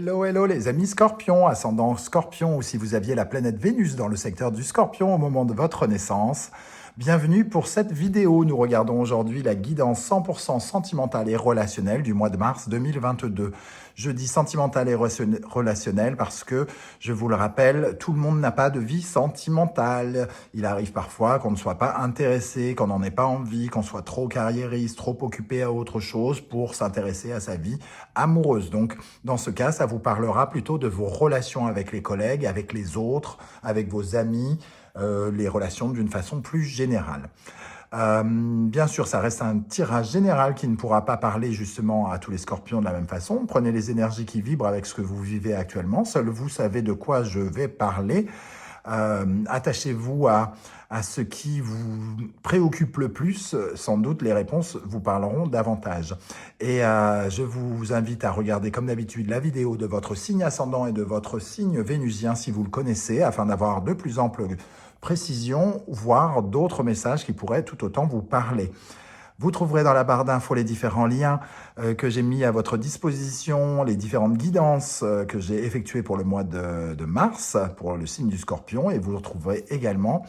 Hello, hello les amis Scorpions, ascendant Scorpion, ou si vous aviez la planète Vénus dans le secteur du Scorpion au moment de votre naissance. Bienvenue pour cette vidéo. Nous regardons aujourd'hui la guidance 100% sentimentale et relationnelle du mois de mars 2022. Je dis sentimentale et relationnelle parce que, je vous le rappelle, tout le monde n'a pas de vie sentimentale. Il arrive parfois qu'on ne soit pas intéressé, qu'on n'en ait pas envie, qu'on soit trop carriériste, trop occupé à autre chose pour s'intéresser à sa vie amoureuse. Donc, dans ce cas, ça vous parlera plutôt de vos relations avec les collègues, avec les autres, avec vos amis, les relations d'une façon plus générale. Bien sûr, ça reste un tirage général qui ne pourra pas parler justement à tous les scorpions de la même façon. Prenez les énergies qui vibrent avec ce que vous vivez actuellement. Seul vous savez de quoi je vais parler. Attachez-vous à ce qui vous préoccupe le plus. Sans doute, les réponses vous parleront davantage. Et je vous invite à regarder, comme d'habitude, la vidéo de votre signe ascendant et de votre signe vénusien, si vous le connaissez, afin d'avoir de plus amples précisions, voire d'autres messages qui pourraient tout autant vous parler. Vous trouverez dans la barre d'infos les différents liens que j'ai mis à votre disposition, les différentes guidances que j'ai effectuées pour le mois de mars, pour le signe du Scorpion, et vous retrouverez également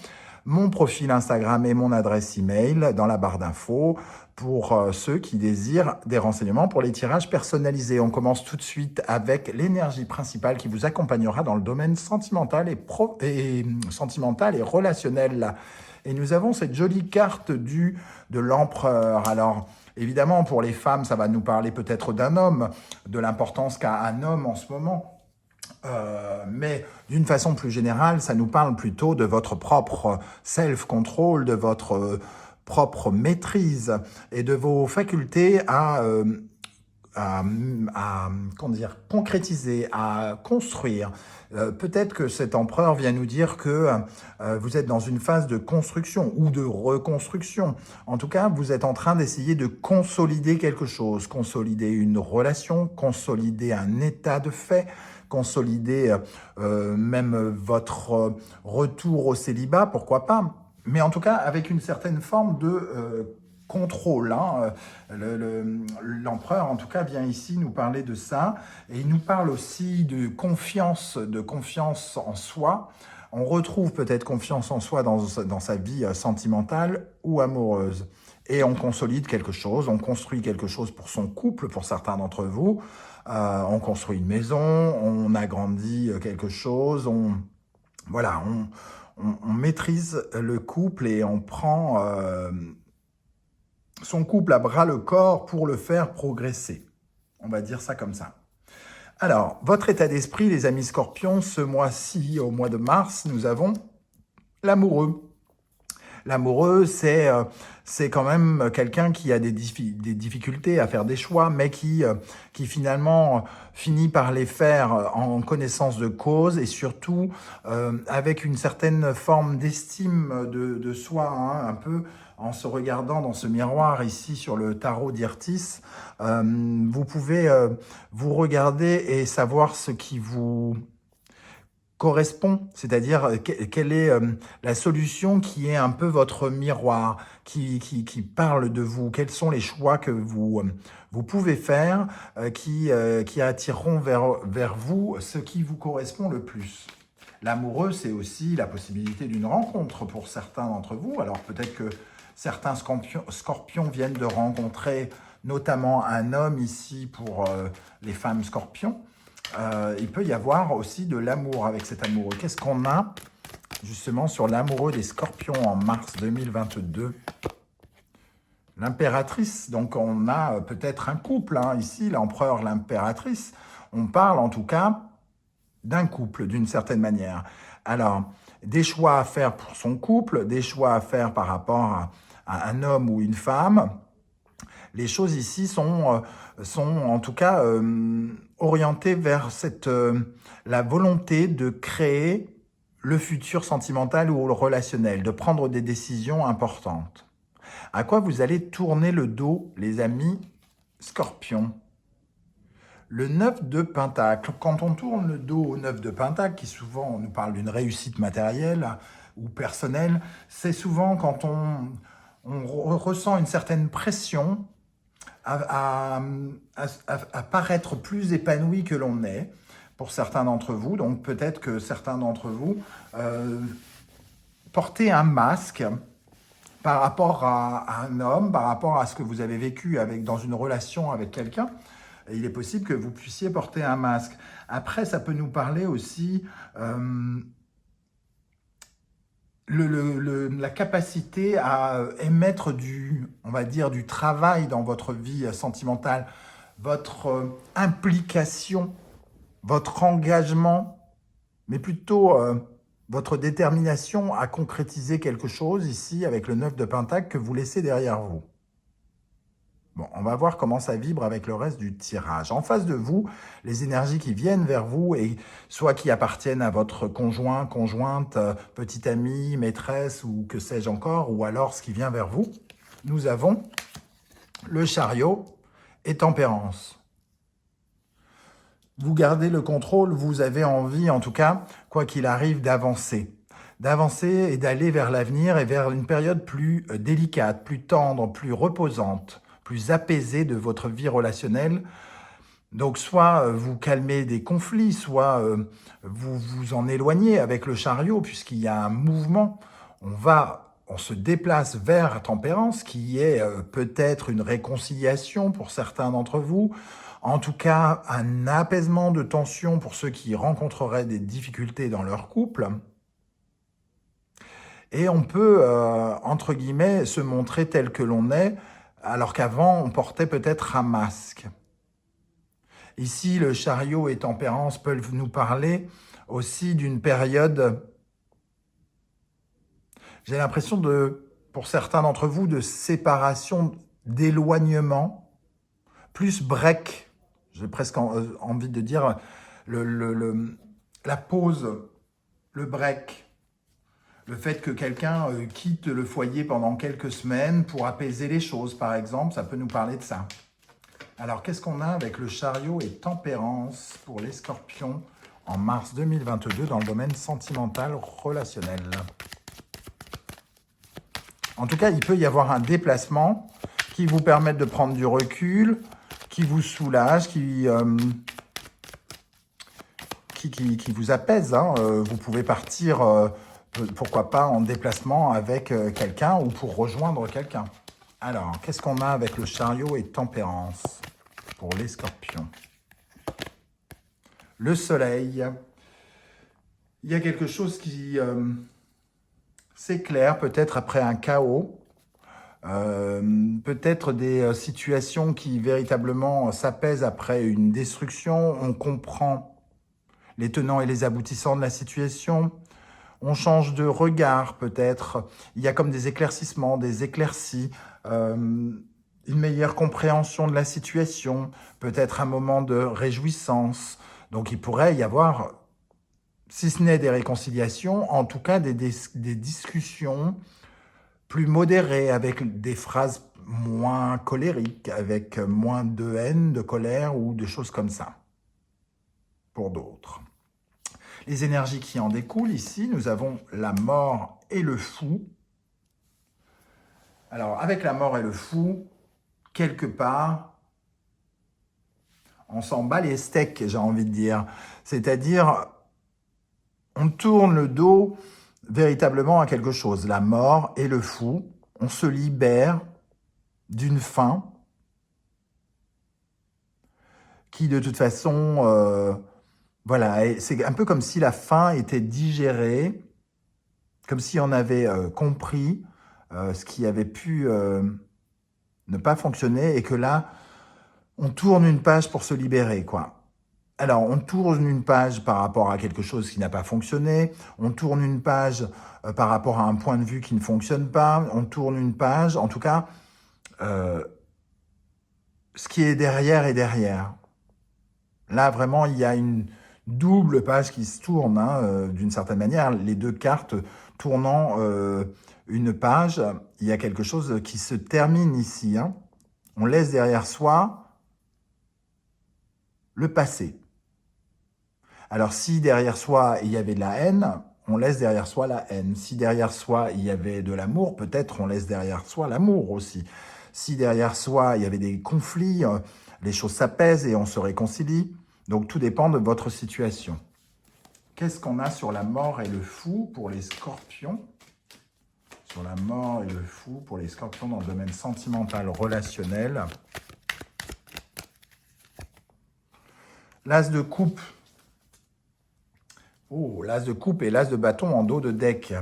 mon profil Instagram et mon adresse email dans la barre d'infos pour ceux qui désirent des renseignements pour les tirages personnalisés. On commence tout de suite avec l'énergie principale qui vous accompagnera dans le domaine sentimental et relationnel. Et nous avons cette jolie carte de l'empereur. Alors, évidemment, pour les femmes, ça va nous parler peut-être d'un homme, de l'importance qu'a un homme en ce moment. Mais d'une façon plus générale, ça nous parle plutôt de votre propre self-control, de votre propre maîtrise et de vos facultés à concrétiser, à construire. Peut-être que cet empereur vient nous dire que vous êtes dans une phase de construction ou de reconstruction. En tout cas, vous êtes en train d'essayer de consolider quelque chose, consolider une relation, consolider un état de fait, consolider même votre retour au célibat, pourquoi pas. Mais en tout cas, avec une certaine forme de contrôle. L'empereur, en tout cas, vient ici nous parler de ça. Et il nous parle aussi de confiance en soi. On retrouve peut-être confiance en soi dans sa vie sentimentale ou amoureuse. Et on consolide quelque chose, on construit quelque chose pour son couple, pour certains d'entre vous. On construit une maison, on agrandit quelque chose, on maîtrise le couple et on prend son couple à bras le corps pour le faire progresser. On va dire ça comme ça. Alors, votre état d'esprit, les amis scorpions, ce mois-ci, au mois de mars, nous avons l'amoureux. L'amoureux, c'est quand même quelqu'un qui a des difficultés à faire des choix, mais qui finalement finit par les faire en connaissance de cause et surtout avec une certaine forme d'estime de soi, un peu en se regardant dans ce miroir ici sur le tarot d'Irtis. Vous pouvez vous regarder et savoir ce qui vous correspond, c'est-à-dire quelle est la solution qui est un peu votre miroir, qui parle de vous, quels sont les choix que vous pouvez faire qui attireront vers vous ce qui vous correspond le plus. L'amoureux, c'est aussi la possibilité d'une rencontre pour certains d'entre vous. Alors peut-être que certains scorpions viennent de rencontrer notamment un homme ici pour les femmes scorpions. Il peut y avoir aussi de l'amour avec cet amoureux. Qu'est-ce qu'on a justement sur l'amoureux des scorpions en mars 2022 ? L'impératrice, donc on a peut-être un couple, ici, l'empereur, l'impératrice. On parle en tout cas d'un couple d'une certaine manière. Alors, des choix à faire pour son couple, des choix à faire par rapport à un homme ou une femme. Les choses ici sont en tout cas orientées vers la volonté de créer le futur sentimental ou le relationnel, de prendre des décisions importantes. À quoi vous allez tourner le dos, les amis scorpions ? Le 9 de Pentacle. Quand on tourne le dos au 9 de Pentacle, qui souvent nous parle d'une réussite matérielle ou personnelle, c'est souvent quand on ressent une certaine pression à paraître plus épanoui que l'on est pour certains d'entre vous. Donc peut-être que certains d'entre vous portez un masque par rapport à un homme, par rapport à ce que vous avez vécu dans une relation avec quelqu'un. Il est possible que vous puissiez porter un masque. Après, ça peut nous parler aussi la capacité à émettre on va dire, du travail dans votre vie sentimentale, votre implication, votre engagement, mais plutôt votre détermination à concrétiser quelque chose ici avec le 9 de Pentacle que vous laissez derrière vous. Bon, on va voir comment ça vibre avec le reste du tirage. En face de vous, les énergies qui viennent vers vous, et soit qui appartiennent à votre conjoint, conjointe, petite amie, maîtresse ou que sais-je encore, ou alors ce qui vient vers vous, nous avons le chariot et tempérance. Vous gardez le contrôle, vous avez envie, en tout cas, quoi qu'il arrive, d'avancer et d'aller vers l'avenir et vers une période plus délicate, plus tendre, plus reposante, plus apaisée de votre vie relationnelle. Donc, soit vous calmez des conflits, soit vous vous en éloignez avec le chariot, puisqu'il y a un mouvement. On se déplace vers tempérance, qui est peut-être une réconciliation pour certains d'entre vous, en tout cas un apaisement de tension pour ceux qui rencontreraient des difficultés dans leur couple. Et on peut, entre guillemets, se montrer tel que l'on est, alors qu'avant, on portait peut-être un masque. Ici, le chariot et tempérance peuvent nous parler aussi d'une période, j'ai l'impression pour certains d'entre vous, de séparation, d'éloignement, plus break. J'ai presque envie de dire la pause, le break. Le fait que quelqu'un quitte le foyer pendant quelques semaines pour apaiser les choses, par exemple, ça peut nous parler de ça. Alors, qu'est-ce qu'on a avec le chariot et tempérance pour les scorpions en mars 2022 dans le domaine sentimental relationnel? En tout cas, il peut y avoir un déplacement qui vous permette de prendre du recul, qui vous soulage, qui vous apaise. Hein. Vous pouvez partir... pourquoi pas en déplacement avec quelqu'un ou pour rejoindre quelqu'un. Alors, qu'est-ce qu'on a avec le chariot et tempérance pour les scorpions? Le soleil. Il y a quelque chose qui s'éclaire, peut-être après un chaos, peut-être des situations qui véritablement s'apaisent après une destruction. On comprend les tenants et les aboutissants de la situation. On change de regard peut-être, il y a comme des éclaircissements, des éclaircies, une meilleure compréhension de la situation, peut-être un moment de réjouissance. Donc il pourrait y avoir, si ce n'est des réconciliations, en tout cas des discussions plus modérées, avec des phrases moins colériques, avec moins de haine, de colère ou de choses comme ça, pour d'autres. Les énergies qui en découlent ici, nous avons la mort et le fou. Alors, avec la mort et le fou, quelque part, on s'en bat les steaks, j'ai envie de dire. C'est-à-dire, on tourne le dos véritablement à quelque chose. La mort et le fou, on se libère d'une faim qui, de toute façon... voilà, c'est un peu comme si la faim était digérée, comme si on avait compris ce qui avait pu ne pas fonctionner et que là, on tourne une page pour se libérer, quoi. Alors, on tourne une page par rapport à quelque chose qui n'a pas fonctionné, on tourne une page par rapport à un point de vue qui ne fonctionne pas, on tourne une page, en tout cas, ce qui est derrière est derrière. Là, vraiment, il y a une double page qui se tourne, hein, d'une certaine manière, les deux cartes tournant une page, il y a quelque chose qui se termine ici. Hein. On laisse derrière soi le passé. Alors si derrière soi il y avait de la haine, on laisse derrière soi la haine. Si derrière soi il y avait de l'amour, peut-être on laisse derrière soi l'amour aussi. Si derrière soi, il y avait des conflits, les choses s'apaisent et on se réconcilie. Donc, tout dépend de votre situation. Qu'est-ce qu'on a sur la mort et le fou pour les scorpions? Sur la mort et le fou pour les scorpions dans le domaine sentimental, relationnel. L'as de coupe. Oh, l'as de coupe et l'as de bâton en dos de deck.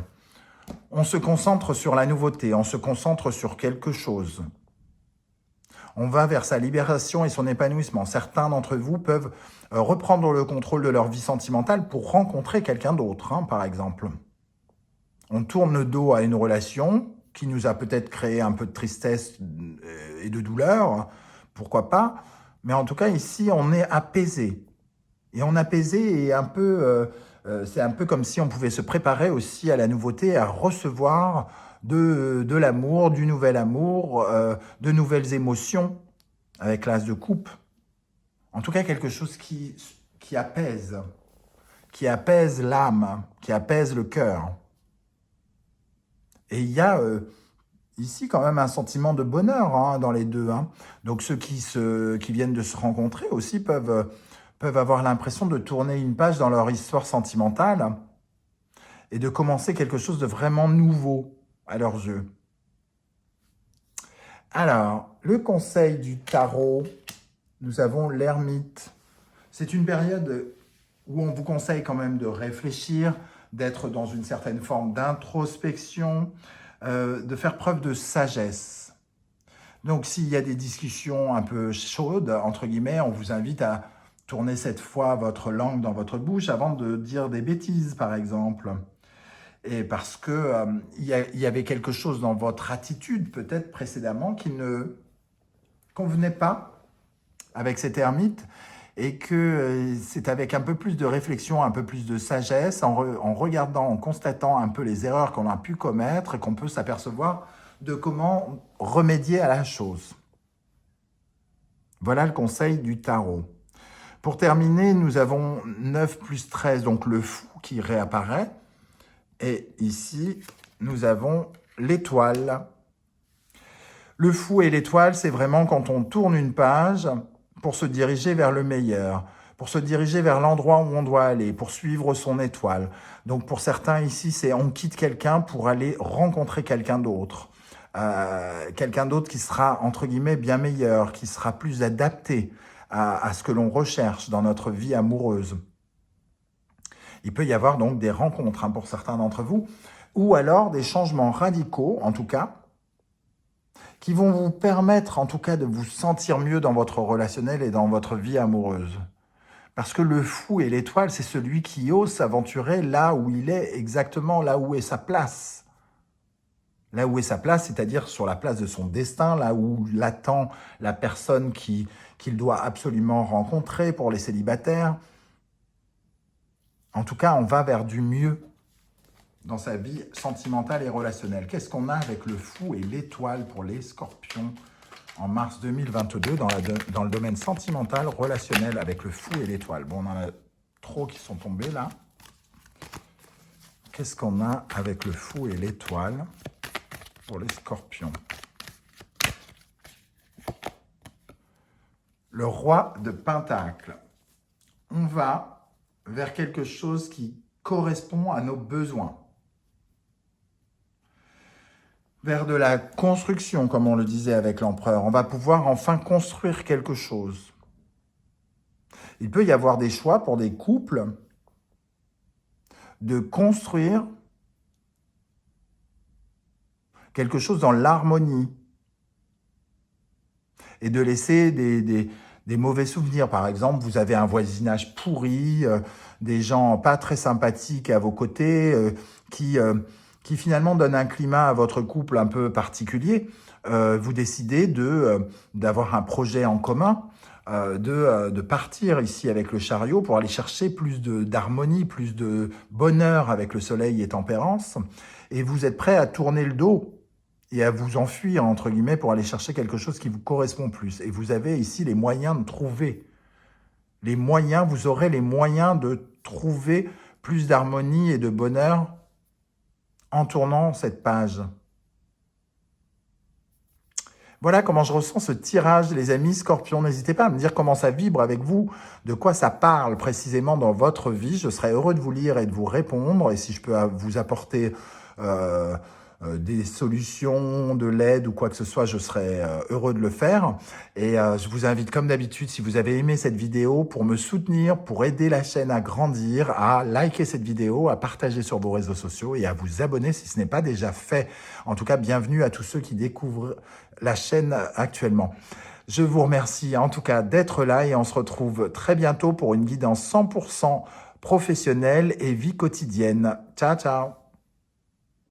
On se concentre sur la nouveauté, on se concentre sur quelque chose. On va vers sa libération et son épanouissement. Certains d'entre vous peuvent reprendre le contrôle de leur vie sentimentale pour rencontrer quelqu'un d'autre, hein, par exemple. On tourne le dos à une relation qui nous a peut-être créé un peu de tristesse et de douleur, pourquoi pas. Mais en tout cas, ici, on est apaisé. Et on est apaisé et un peu, c'est un peu comme si on pouvait se préparer aussi à la nouveauté, à recevoir de l'amour, du nouvel amour, de nouvelles émotions avec l'as de coupe. En tout cas, quelque chose qui apaise l'âme, qui apaise le cœur. Et il y a ici quand même un sentiment de bonheur hein, dans les deux. Hein. Donc ceux qui viennent de se rencontrer aussi peuvent avoir l'impression de tourner une page dans leur histoire sentimentale et de commencer quelque chose de vraiment nouveau à leurs yeux. Alors, le conseil du tarot, nous avons l'ermite. C'est une période où on vous conseille quand même de réfléchir, d'être dans une certaine forme d'introspection, de faire preuve de sagesse. Donc, s'il y a des discussions un peu chaudes, entre guillemets, on vous invite à tourner cette fois votre langue dans votre bouche avant de dire des bêtises, par exemple. Et parce que il y avait quelque chose dans votre attitude, peut-être précédemment, qui ne convenait pas avec cet ermite, et que c'est avec un peu plus de réflexion, un peu plus de sagesse, en regardant, en constatant un peu les erreurs qu'on a pu commettre, et qu'on peut s'apercevoir de comment remédier à la chose. Voilà le conseil du tarot. Pour terminer, nous avons 9 plus 13, donc le fou qui réapparaît. Et ici, nous avons l'étoile. Le fou et l'étoile, c'est vraiment quand on tourne une page pour se diriger vers le meilleur, pour se diriger vers l'endroit où on doit aller, pour suivre son étoile. Donc pour certains ici, c'est on quitte quelqu'un pour aller rencontrer quelqu'un d'autre. Quelqu'un d'autre qui sera, entre guillemets, bien meilleur, qui sera plus adapté à ce que l'on recherche dans notre vie amoureuse. Il peut y avoir donc des rencontres hein, pour certains d'entre vous, ou alors des changements radicaux, en tout cas, qui vont vous permettre, en tout cas, de vous sentir mieux dans votre relationnel et dans votre vie amoureuse. Parce que le fou et l'étoile, c'est celui qui ose s'aventurer là où il est, exactement là où est sa place. Là où est sa place, c'est-à-dire sur la place de son destin, là où l'attend la personne qu'il doit absolument rencontrer pour les célibataires. En tout cas, on va vers du mieux dans sa vie sentimentale et relationnelle. Qu'est-ce qu'on a avec le fou et l'étoile pour les scorpions en mars 2022 dans le domaine sentimental, relationnel avec le fou et l'étoile? Bon, on en a trop qui sont tombés là. Qu'est-ce qu'on a avec le fou et l'étoile pour les scorpions? Le roi de Pentacle. On va vers quelque chose qui correspond à nos besoins. Vers de la construction, comme on le disait avec l'empereur. On va pouvoir enfin construire quelque chose. Il peut y avoir des choix pour des couples de construire quelque chose dans l'harmonie et de laisser des mauvais souvenirs. Par exemple, vous avez un voisinage pourri, des gens pas très sympathiques à vos côtés, qui finalement donnent un climat à votre couple un peu particulier. Vous décidez d'avoir un projet en commun, de partir ici avec le chariot pour aller chercher plus d'harmonie, plus de bonheur avec le soleil et tempérance. Et vous êtes prêt à tourner le dos et à vous enfuir, entre guillemets, pour aller chercher quelque chose qui vous correspond plus. Et vous avez ici les moyens de trouver. Vous aurez les moyens de trouver plus d'harmonie et de bonheur en tournant cette page. Voilà comment je ressens ce tirage, les amis Scorpions. N'hésitez pas à me dire comment ça vibre avec vous, de quoi ça parle précisément dans votre vie. Je serais heureux de vous lire et de vous répondre. Et si je peux vous apporter euh, des solutions, de l'aide ou quoi que ce soit, je serais heureux de le faire. Et je vous invite comme d'habitude, si vous avez aimé cette vidéo, pour me soutenir, pour aider la chaîne à grandir, à liker cette vidéo, à partager sur vos réseaux sociaux et à vous abonner si ce n'est pas déjà fait. En tout cas, bienvenue à tous ceux qui découvrent la chaîne actuellement. Je vous remercie en tout cas d'être là et on se retrouve très bientôt pour une guidance 100% professionnelle et vie quotidienne. Ciao, ciao!